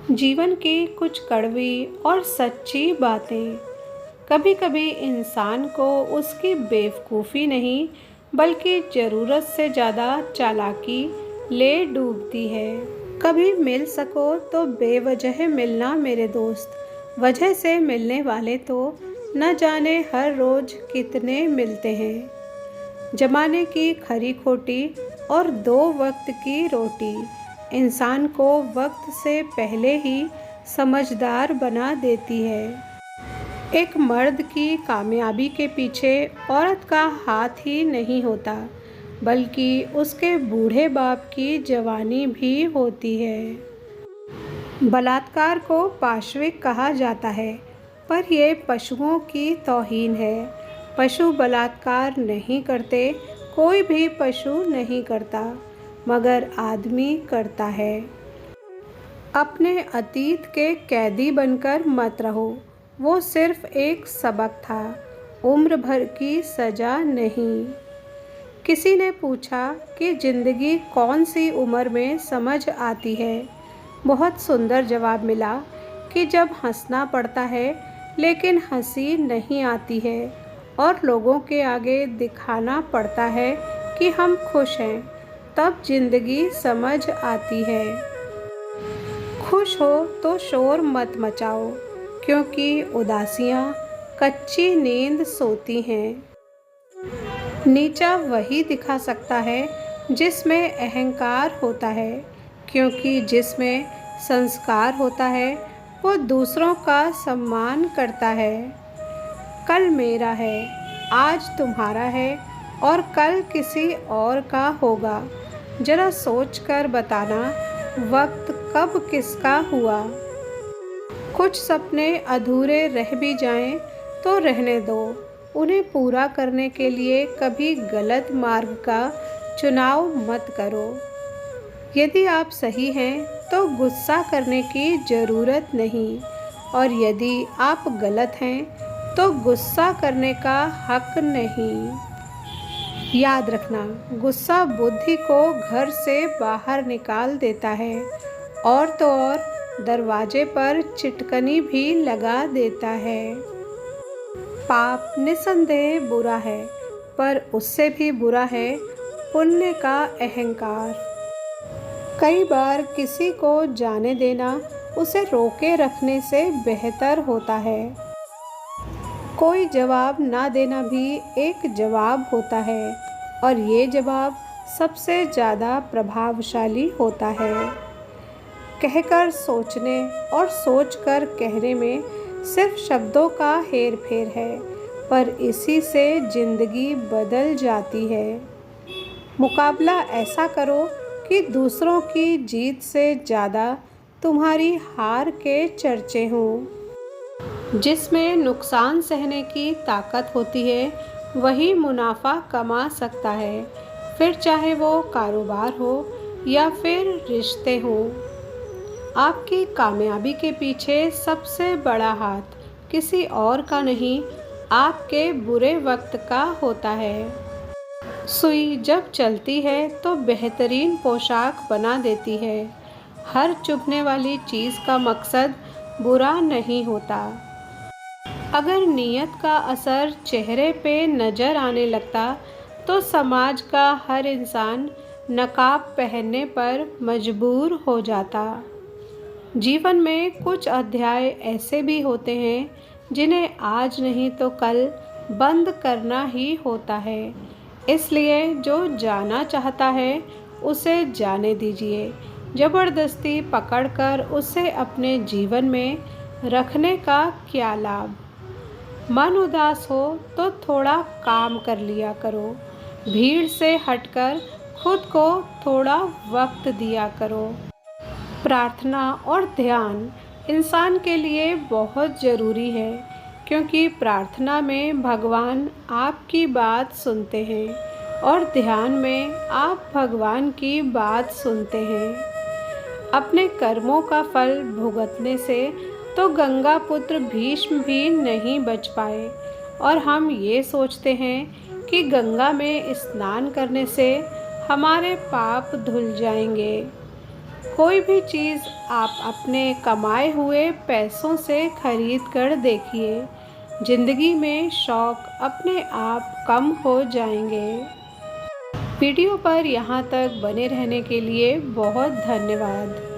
जीवन की कुछ कड़वी और सच्ची बातें कभी कभी इंसान को उसकी बेवकूफ़ी नहीं बल्कि ज़रूरत से ज़्यादा चालाकी ले डूबती है। कभी मिल सको तो बेवजह मिलना मेरे दोस्त, वजह से मिलने वाले तो न जाने हर रोज़ कितने मिलते हैं। जमाने की खरी खोटी और दो वक्त की रोटी इंसान को वक्त से पहले ही समझदार बना देती है। एक मर्द की कामयाबी के पीछे औरत का हाथ ही नहीं होता, बल्कि उसके बूढ़े बाप की जवानी भी होती है। बलात्कार को पाशविक कहा जाता है, पर यह पशुओं की तौहीन है। पशु बलात्कार नहीं करते, कोई भी पशु नहीं करता, मगर आदमी करता है। अपने अतीत के कैदी बनकर मत रहो, वो सिर्फ एक सबक था, उम्र भर की सज़ा नहीं। किसी ने पूछा कि ज़िंदगी कौन सी उम्र में समझ आती है। बहुत सुंदर जवाब मिला कि जब हंसना पड़ता है लेकिन हंसी नहीं आती है और लोगों के आगे दिखाना पड़ता है कि हम खुश हैं, तब ज़िंदगी समझ आती है। खुश हो तो शोर मत मचाओ, क्योंकि उदासियाँ कच्ची नींद सोती हैं। नीचा वही दिखा सकता है जिसमें अहंकार होता है, क्योंकि जिसमें संस्कार होता है वो दूसरों का सम्मान करता है। कल मेरा है, आज तुम्हारा है और कल किसी और का होगा। जरा सोच कर बताना, वक्त कब किसका हुआ। कुछ सपने अधूरे रह भी जाएं तो रहने दो, उन्हें पूरा करने के लिए कभी गलत मार्ग का चुनाव मत करो। यदि आप सही हैं तो गुस्सा करने की ज़रूरत नहीं, और यदि आप गलत हैं तो गुस्सा करने का हक नहीं। याद रखना, गुस्सा बुद्धि को घर से बाहर निकाल देता है, और तो और दरवाजे पर चिटकनी भी लगा देता है। पाप निसंदेह बुरा है, पर उससे भी बुरा है पुण्य का अहंकार। कई बार किसी को जाने देना उसे रोके रखने से बेहतर होता है। कोई जवाब ना देना भी एक जवाब होता है, और ये जवाब सबसे ज़्यादा प्रभावशाली होता है। कहकर सोचने और सोचकर कहने में सिर्फ शब्दों का हेर फेर है, पर इसी से ज़िंदगी बदल जाती है। मुकाबला ऐसा करो कि दूसरों की जीत से ज़्यादा तुम्हारी हार के चर्चे हों। जिसमें नुकसान सहने की ताकत होती है, वही मुनाफा कमा सकता है, फिर चाहे वो कारोबार हो या फिर रिश्ते हों। आपकी कामयाबी के पीछे सबसे बड़ा हाथ किसी और का नहीं, आपके बुरे वक्त का होता है। सुई जब चलती है तो बेहतरीन पोशाक बना देती है। हर चुभने वाली चीज़ का मकसद बुरा नहीं होता। अगर नीयत का असर चेहरे पे नज़र आने लगता तो समाज का हर इंसान नकाब पहनने पर मजबूर हो जाता। जीवन में कुछ अध्याय ऐसे भी होते हैं जिन्हें आज नहीं तो कल बंद करना ही होता है। इसलिए जो जाना चाहता है उसे जाने दीजिए। ज़बरदस्ती पकड़कर उसे अपने जीवन में रखने का क्या लाभ। मन उदास हो तो थोड़ा काम कर लिया करो। भीड़ से हटकर खुद को थोड़ा वक्त दिया करो। प्रार्थना और ध्यान इंसान के लिए बहुत ज़रूरी है, क्योंकि प्रार्थना में भगवान आपकी बात सुनते हैं और ध्यान में आप भगवान की बात सुनते हैं। अपने कर्मों का फल भुगतने से तो गंगा पुत्र भीष्म भी नहीं बच पाए, और हम ये सोचते हैं कि गंगा में स्नान करने से हमारे पाप धुल जाएंगे। कोई भी चीज़ आप अपने कमाए हुए पैसों से खरीद कर देखिए, ज़िंदगी में शौक अपने आप कम हो जाएंगे। वीडियो पर यहाँ तक बने रहने के लिए बहुत धन्यवाद।